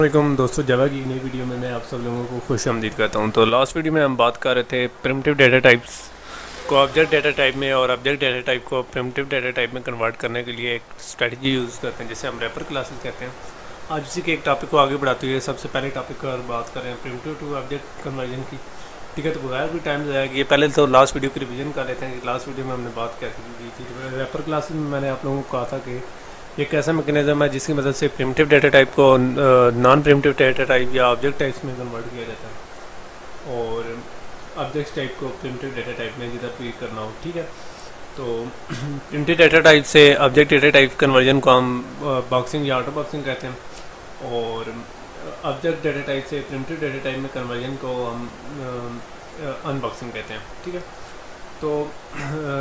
वालेकुम दोस्तों, जावा की नई वीडियो में मैं आप सब लोगों को खुश आमदीद करता हूं। तो लास्ट वीडियो में हम बात कर रहे थे प्रिमिटिव डाटा टाइप्स को ऑब्जेक्ट डाटा टाइप में और ऑब्जेक्ट डाटा टाइप को प्रिमिटिव डाटा टाइप में कन्वर्ट करने के लिए एक स्ट्रेटजी यूज़ करते हैं जिसे हम रैपर क्लासेस कहते हैं। आज इसी के एक टॉपिक को आगे बढ़ाते हुए सबसे पहले टॉपिक पर बात करें प्रिमिटिव टू ऑब्जेक्ट कन्वर्जन की। ठीक है, तो बगैर भी टाइम जाएगी पहले तो लास्ट वीडियो की रिवीजन कर लेते हैं कि लास्ट वीडियो में हमने बात कैसे की थी। रैपर क्लासेस में मैंने आप लोगों को कहा था कि एक ऐसा मैकेनिज्म है जिसकी मदद से प्रिमिटिव डाटा टाइप को नॉन प्रिमिटिव डाटा टाइप या ऑब्जेक्ट टाइप्स में कन्वर्ट किया जाता है और ऑब्जेक्ट टाइप को प्रिमिटिव डाटा टाइप में जिधर भी करना हो। ठीक है, तो प्रिमिटिव डाटा टाइप से ऑब्जेक्ट डाटा टाइप कन्वर्जन को हम बॉक्सिंग या ऑटो बॉक्सिंग कहते हैं और ऑब्जेक्ट डाटा टाइप से प्रिमिटिव डाटा टाइप में कन्वर्जन को हम अनबॉक्सिंग कहते हैं। ठीक है, तो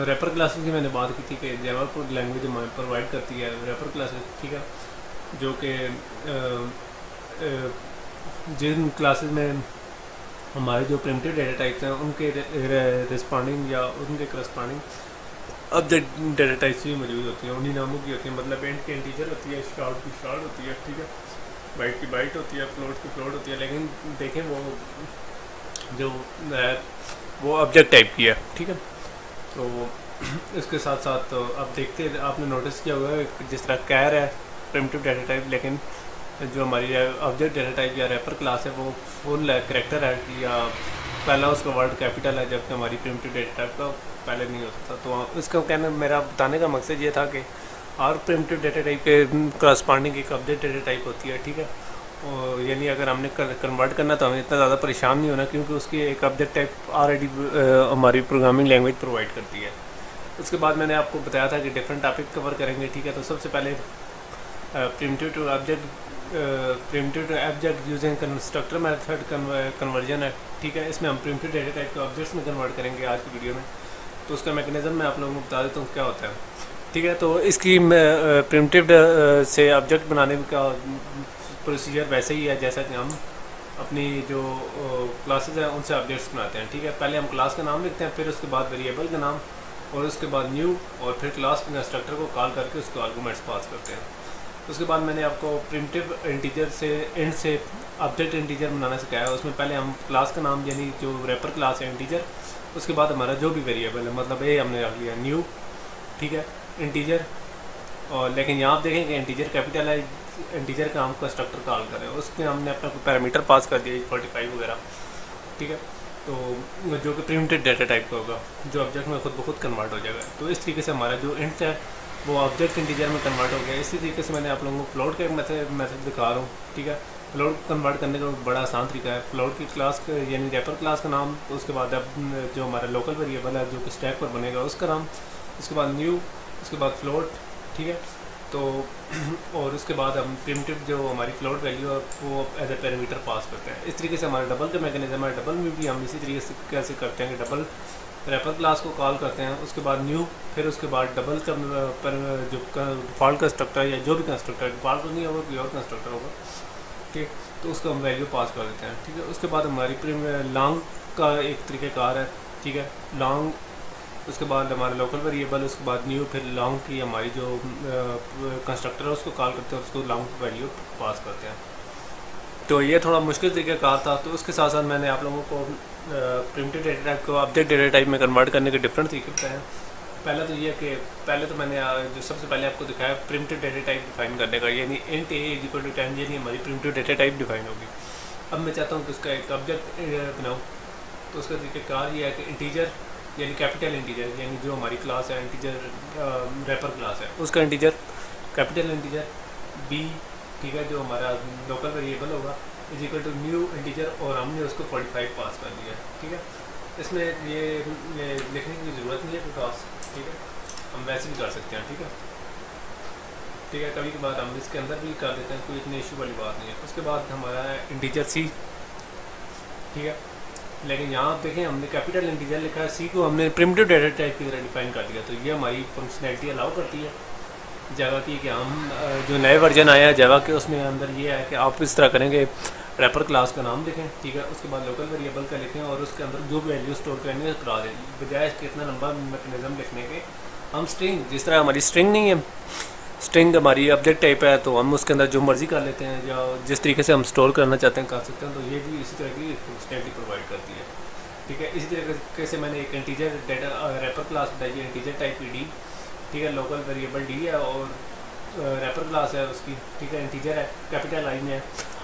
रैपर क्लासेस की मैंने बात की थी कि जावा को लैंग्वेज हमें प्रोवाइड करती है रैपर क्लासेस। ठीक है, जो कि जिन क्लासेस में हमारे जो प्रिमिटिव डाटा टाइप्स हैं उनके रिस्पॉन्डिंग या उनके करस्पॉन्डिंग ऑब्जेक्ट डाटा टाइप्स भी मौजूद होती हैं, उन्हीं नामों की होती है। मतलब इंट की इंटीजर होती है, शॉर्ट की शॉर्ट होती है, ठीक है, बाइट की बाइट होती है, फ्लोट की फ्लोट होती है। लेकिन देखें वो जो वो ऑब्जेक्ट टाइप की है। ठीक है, तो इसके साथ साथ अब देखते हैं, आपने नोटिस किया होगा जिस तरह कैर है प्रिमिटिव डाटा टाइप, लेकिन जो हमारी ऑब्जेक्ट डाटा टाइप या रैपर क्लास है वो फुल है, करेक्टर है या पहला उसका वर्ड कैपिटल है, जबकि हमारी प्रिमिटिव डाटा टाइप का पहले नहीं होता था। तो इसका कहना मेरा बताने का मकसद ये था कि और प्रिमिटिव डाटा टाइप के करस्पॉन्डिंग एक ऑब्जेक्ट डाटा टाइप होती है। ठीक है, और यानी अगर हमने कन्वर्ट करना तो हमें इतना ज़्यादा परेशान नहीं होना, क्योंकि उसकी एक ऑब्जेक्ट टाइप ऑलरेडी हमारी प्रोग्रामिंग लैंग्वेज प्रोवाइड करती है। उसके बाद मैंने आपको बताया था कि डिफरेंट टॉपिक कवर करेंगे। ठीक है, तो सबसे पहले primitive to object using constructor method conversion है। ठीक है, इसमें हम प्रिमिटिव डाटा टाइप को ऑब्जेक्ट्स में कन्वर्ट करेंगे आज की वीडियो में। तो उसका मैकेनिज्म मैं आप लोगों को बता देता हूँ क्या होता है। ठीक है, तो इसकी प्रिमिटिव से ऑब्जेक्ट बनाने का प्रोसीजर वैसे ही है जैसा कि हम अपनी जो क्लासेस हैं उनसे ऑब्जेक्ट्स बनाते हैं। ठीक है, पहले हम क्लास का नाम लिखते हैं, फिर उसके बाद वेरिएबल का नाम और उसके बाद न्यू और फिर क्लास के कंस्ट्रक्टर को कॉल करके उसको आर्गूमेंट्स पास करते हैं। उसके बाद मैंने आपको प्रिमिटिव इंटीजर से इंट से ऑब्जेक्ट इंटीजर बनाना सिखाया। उसमें पहले हम क्लास का नाम यानी जो रैपर क्लास है इंटीजर, उसके बाद हमारा जो भी वेरिएबल है, मतलब ये हमने रख लिया न्यू। ठीक है, इंटीजर, और लेकिन यहाँ आप देखें कि इंटीजर कैपिटल है, इंटीजर का हम कंस्ट्रक्टर कॉल करें, उसमें हमने अपना कोई पैरामीटर पास कर दिया 45 वगैरह। ठीक है, तो जो कि प्रिमिटिव डाटा टाइप का होगा, जो ऑब्जेक्ट में खुद ब खुद कन्वर्ट हो जाएगा। तो इस तरीके से हमारा जो इंट है वो ऑब्जेक्ट इंटीजर में कन्वर्ट हो गया। इसी तरीके से मैंने आप लोगों को फ्लोट का एक मेथड दिखा रहा हूँ। ठीक है, फ्लोट कन्वर्ट करने का बड़ा आसान तरीका है। फ्लोट की क्लास यानी रैपर क्लास का नाम, उसके बाद अब जो हमारा लोकल वेरिएबल है जो कि स्टैक पर बनेगा उसका नाम, उसके बाद न्यू, उसके बाद फ्लोट। ठीक है, तो और उसके बाद हम प्रिमिटिव जो हमारी फ्लोट वैल्यू है वो एज ए पैरामीटर पास करते हैं। इस तरीके से हमारा डबल का मैकेनिज्म है। डबल में भी हम इसी तरीके से कैसे करते हैं कि डबल रैपर क्लास को कॉल करते हैं, उसके बाद न्यू, फिर उसके बाद डबल का जो डिफ़ॉल्ट कंस्ट्रक्टर या जो भी कंस्ट्रक्टर डिफ़ॉल्ट तो नहीं होगा, कोई और कंस्ट्रक्टर होगा। ठीक, तो उसको हम वैल्यू पास कर देते हैं। ठीक है, उसके बाद हमारी लॉन्ग का एक तरीक़ाकार है। ठीक है, लॉन्ग, उसके बाद हमारा लोकल वेरिएबल, उसके बाद न्यू, फिर लॉन्ग की हमारी जो कंस्ट्रक्टर है उसको कॉल करते हैं, उसको लॉन्ग वैल्यू पास करते हैं। तो ये थोड़ा मुश्किल तरीक़ाकार था। तो उसके साथ साथ मैंने आप लोगों को प्रिमिटिव डाटा टाइप को ऑब्जेक्ट डाटा टाइप में कन्वर्ट करने के डिफरेंट तरीके बताए। पहला तो ये कि पहले तो मैंने जो सबसे पहले आपको दिखाया प्रिमिटिव डाटा टाइप डिफाइन करने का, यानी int A is equal to 10 यानी हमारी प्रिमिटिव डाटा टाइप डिफाइन होगी। अब मैं चाहता हूँ कि उसका एक ऑब्जेक्ट बनाऊँ, तो उसका तरीक़ाकार ये है कि इंटीजर यानी कैपिटल इंटीजर, यानी जो हमारी क्लास है इंटीजर रैपर क्लास है उसका इंटीजर कैपिटल इंटीजर बी, ठीक है, जो हमारा लोकल वेरिएबल होगा is equal to new integer, और हमने उसको 45 पास कर दिया। ठीक है, इसमें ये लिखने की ज़रूरत नहीं है बिकॉज, ठीक है, हम वैसे भी कर सकते हैं। ठीक है, ठीक है, कभी कभार हम इसके अंदर भी कर देते हैं, कोई इतनी इशू वाली बात नहीं है। उसके बाद हमारा है इंटीजर सी। ठीक है, लेकिन यहाँ आप देखें हमने कैपिटल इंटीजर लिखा है, सी को हमने प्रिमिटिव डाटा टाइप की तरह डिफाइन कर दिया। तो ये हमारी फंक्शनैलिटी अलाउ करती है जावा की कि हम जो नए वर्जन आया है जावा के उसमें अंदर ये है कि आप इस तरह करेंगे, रैपर क्लास का नाम लिखें। ठीक है, उसके बाद लोकल वेरिएबल का लिखें और उसके अंदर जो वैल्यू स्टोर करेंगे करा दें, बजाय कितना लंबा मैकेनिज्म लिखने के हम स्ट्रिंग, जिस तरह हमारी स्ट्रिंग नहीं है स्ट्रिंग हमारी ऑब्जेक्ट टाइप है, तो हम उसके अंदर जो मर्ज़ी कर लेते हैं या जिस तरीके से हम स्टोर करना चाहते हैं कर सकते हैं। तो ये भी इसी तरह की फंक्शनैलिटी प्रोवाइड करती है, ठीक है। इसी तरीके से मैंने एक इंटीजर डेटा रैपर क्लास बनाई है, इंटीजर टाइप की डी, ठीक है। लोकल वेरिएबल डी है और रैपर क्लास है उसकी, ठीक है। इंटीजर है, कैपिटल आई में है,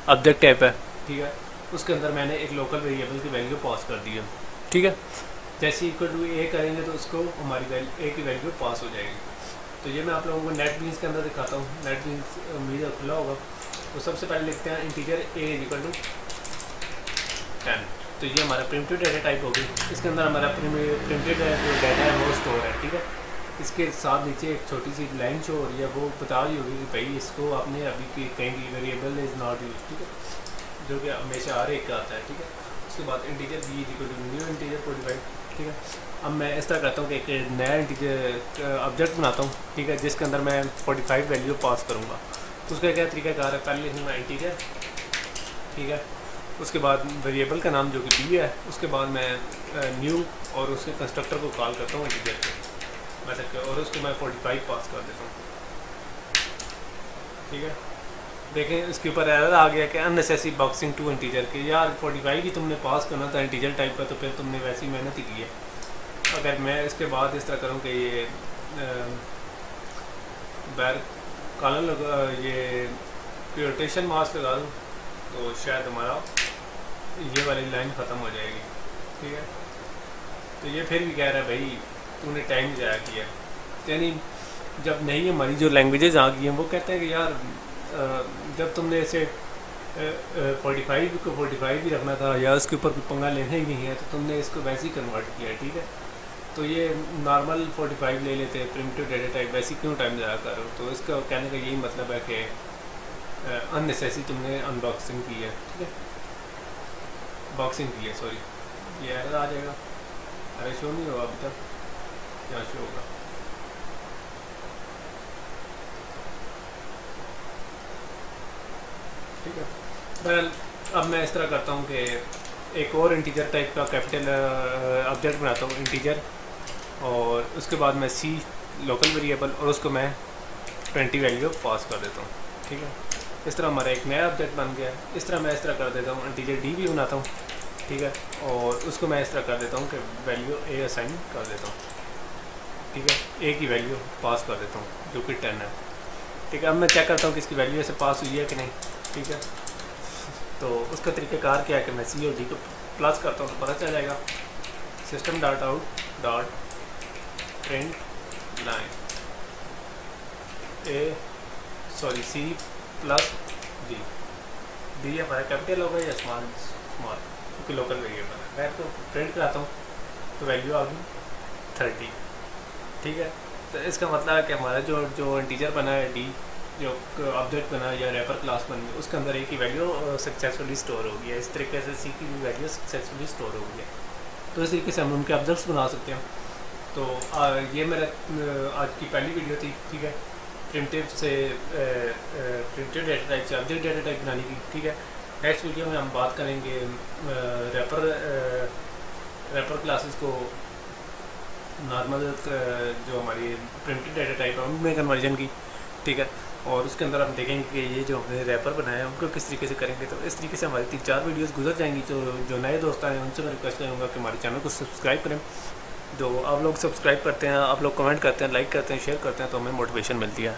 ऑब्जेक्ट टाइप है, ठीक है। उसके अंदर मैंने एक लोकल वेरिएबल की वैल्यू पास कर दी है, ठीक है। जैसे इक्वल टू ए करेंगे तो उसको हमारी ए की वैल्यू पास हो जाएगी। तो ये मैं आप लोगों को नेट बीन्स के अंदर दिखाता हूँ। नेट बीन्स उम्मीद खुला होगा। तो सबसे पहले लिखते हैं इंटीजर ए इक्वल टू 10। तो ये हमारा प्रिमिटिव डेटा टाइप होगी। इसके अंदर हमारा प्रिमिटिव जो डाटा है वो स्टोर है, ठीक है। इसके साथ नीचे एक छोटी सी लाइन शो हो रही है, वो बता रही होगी कि भाई इसको आपने अभी की कहीं वेरिएबल इज़ नॉट यूज, ठीक है, जो कि हमेशा हर एक का आता है, ठीक है। उसके बाद integer B equal to new integer 45, ठीक है। अब मैं इस तरह करता हूँ कि एक नया इंटीजर ऑब्जेक्ट बनाता हूँ, ठीक है, जिसके अंदर मैं 45 वैल्यू पास करूँगा। तो उसका क्या तरीकाकार है, पहले लिखूँगा इंटीजर, ठीक है। उसके बाद वेरिएबल का नाम जो कि बी है, उसके बाद मैं न्यू और उसके कंस्ट्रक्टर को कॉल करता हूँ इंटीजर के मेथड के, और उसको मैं 45 पास कर देता हूँ, ठीक है। देखें इसके ऊपर एरर आ गया कि अननेसेसरी बॉक्सिंग टू इंटीजर के। यार 45 भी तुमने पास करना था इंटीजर टाइप का, तो फिर तुमने वैसी मेहनत ही की है। अगर मैं इसके बाद इस तरह करूँ कि ये बैर कॉलन लगा, ये प्योरिटेशन मार्क्स लगा दूँ, तो शायद हमारा ये वाली लाइन ख़त्म हो जाएगी, ठीक है। तो ये फिर भी कह रहा है भाई तूने टाइम ज़ाया किया। यानी जब नई हमारी जो लैंग्वेजेस आ गई हैं वो कहते हैं कि यार जब तुमने इसे 45 को 45 भी रखना था या उसके ऊपर कोई पंगा लेना ही नहीं है, तो तुमने इसको वैसे ही कन्वर्ट किया है, ठीक है। तो ये नॉर्मल 45 ले लेते हैं प्रिमिटिव डेटा टाइप, वैसे क्यों टाइम ज़ाया कर रहे हो। तो इसका कहने का यही मतलब है कि अननेसेसरी तुमने अनबॉक्सिंग की है, ठीक है, बॉक्सिंग की है, सॉरी। ये एरर आ जाएगा, अरे शो नहीं होगा अभी तक, क्या शो होगा, ठीक है। बहरहाल अब मैं इस तरह करता हूँ कि एक और इंटीजर टाइप का कैपिटल ऑब्जेक्ट बनाता हूँ इंटीजर, और उसके बाद मैं सी लोकल वेरिएबल और उसको मैं 20 वैल्यू पास कर देता हूँ, ठीक है। इस तरह हमारा एक नया ऑब्जेक्ट बन गया। इस तरह मैं इस तरह कर देता हूँ, इंटीजर डी भी बनाता हूँ, ठीक है, और उसको मैं इस तरह कर देता हूँ कि वैल्यू ए असाइन कर देता हूँ, ठीक है। ए की वैल्यू पास कर देता हूँ जो कि 10 है, ठीक है। अब मैं चेक करता हूँ कि इसकी वैल्यू ऐसे पास हुई है कि नहीं, ठीक है। तो उसका तरीक़ाकार क्या है कि मैं सी और डी को प्लस करता हूँ तो पता चल जाएगा। System dot out dot print line C plus D. D हमारा कैपिटल होगा या स्मॉल, क्योंकि लोकल वेरिएबल है। मैं तो प्रिंट कराता हूँ तो वैल्यू आ गई 30, ठीक है। तो इसका मतलब है कि हमारा जो इंटीजर बना है डी, जो ऑब्जेक्ट बना या रैपर क्लास बन गई, उसके अंदर ए की वैल्यू सक्सेसफुली स्टोर हो गई है। इस तरीके से सी की भी वैल्यू सक्सेसफुली स्टोर हो गई है। तो इस तरीके से हम उनके ऑब्जेक्ट्स बना सकते हैं। तो ये मेरा आज की पहली वीडियो थी, ठीक है, प्रिमिटिव से प्रिमिटिव डेटा टाइप से ऑब्जेक्ट डेटा टाइप बनाने की, ठीक है। नेक्स्ट वीडियो में हम बात करेंगे रैपर क्लासेस को नॉर्मल जो हमारी प्रिमिटिव डेटा टाइप है उनमें कन्वर्जन की, ठीक है। और उसके अंदर हम देखेंगे कि ये जो हमने रैपर बनाया है उनको किस तरीके से करेंगे। तो इस तरीके से हमारी 3-4 वीडियोस गुजर जाएंगी। तो जो नए दोस्त आए हैं उनसे मैं रिक्वेस्ट करूँगा कि हमारे चैनल को सब्सक्राइब करें। जो आप लोग सब्सक्राइब करते हैं, आप लोग कमेंट करते हैं, लाइक करते हैं, शेयर करते हैं, तो हमें मोटिवेशन मिलती है।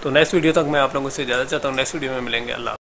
तो नेक्स्ट वीडियो तक मैं आप लोगों से इजाज़त चाहता हूँ। नेक्स्ट वीडियो में मिलेंगे। अल्लाह।